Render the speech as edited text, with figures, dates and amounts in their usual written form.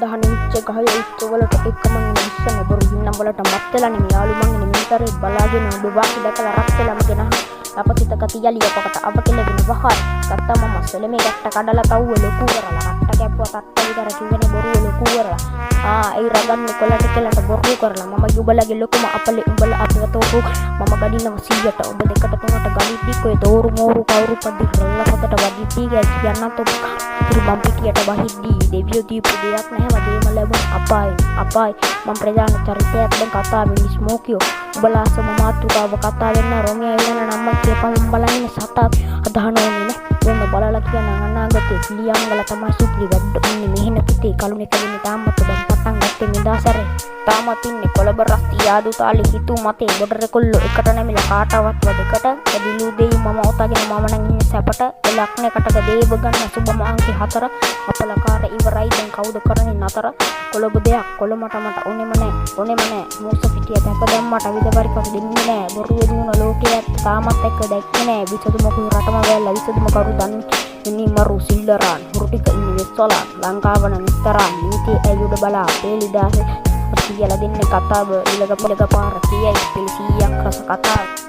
දහන විච්ච ගහේ උත්සවවලට එක්කම ඉන්න ඉස්සන්නේ බොරු හින්නම් වලට මත් වෙලා නෙමෙයි යාළු මං ඉන්නේ මින්තරේ බලාගෙන ඔබ වාසි දැකලා රක්සලම ගෙන අපසිත කතියලිය පකට අප කෙලවෙන වහල් ගත්තා මම සෙලමේ ගැට්ට කඩලා කව්ව ලොකු කරලා රට්ට කැපුවා තට්ට විතර කිව්වනේ බොරුව ලොකු කරලා ඒ රගන්න කොලට කෙලට බොරු කරලා මම යුබලගේ ලොකුම අපලේ උඹලා අපව තෝරු මම ගඩිනව 100ට ඔබ දෙකට තුනට ගලිද්දි කොයි දෝරු මෝරු කවුරු පදි රල්ල පොතට වදිද්දි කියන්නත් ඔබ මම පිටියට වහිද්දි දෙවියෝ දීපු දෙයක් නැහැ වගේම ලැබුණ අපායි මම ප්‍රධාන චරිතයක් දැන් කතාවේ ස්මෝකියෝ උඹලා සම මාතෘකාව කතා වෙන්න රොමියා වෙන නම් කියපන් උඹලා ඉන්නේ සතා අදහනෝනේ නේ මොන බලලා කියන අනාගතේ පිළියම්ගල තමයි සුපිරි වැඩ ඉන්නේ මෙහෙන පුතේ කලුනේ කලින් තාමත් දැන් පටන් ගත්තේ නිදාසරේ තාමත් ඉන්නේ කොළඹ රස්ති යාදු තාලි හිතු මතේ බොඩර කොල්ලෝ එකට නැමිලා කාටවත් වදකට ඇදිලු දෙයි මම ඔතගෙන මම නම් ඉන්නේ සැපට එලක්නේ කටක දේව ගන්න සුබම අංකේ 4 අපලකාර ඉවරයි දැන් කවුද කරන්නේ නතර කොළඹ දෙයක් කොළඹට මට ඕනෙම නෑ මූස පිටිය දැක දැම්මට විදපරිපස් දෙන්නේ නෑ බොරු වෙනුන ලෝකයේ තාමත් එක්ක දැක්කේ නෑ විසදුම කුරු රටම වැල්ලා විසදුම කරු දන්නේ ඉනි මරු සිල්ලරන් හුරුටික ඉන්නේ වෙස්සලා ලංකාවන නිතරන් නීති ඇයුඩ බලා පෙලිදාසේ කියලා දෙන්නේ කතාව ඉලග පාර කියයි පිළි 100ක් රස කතාව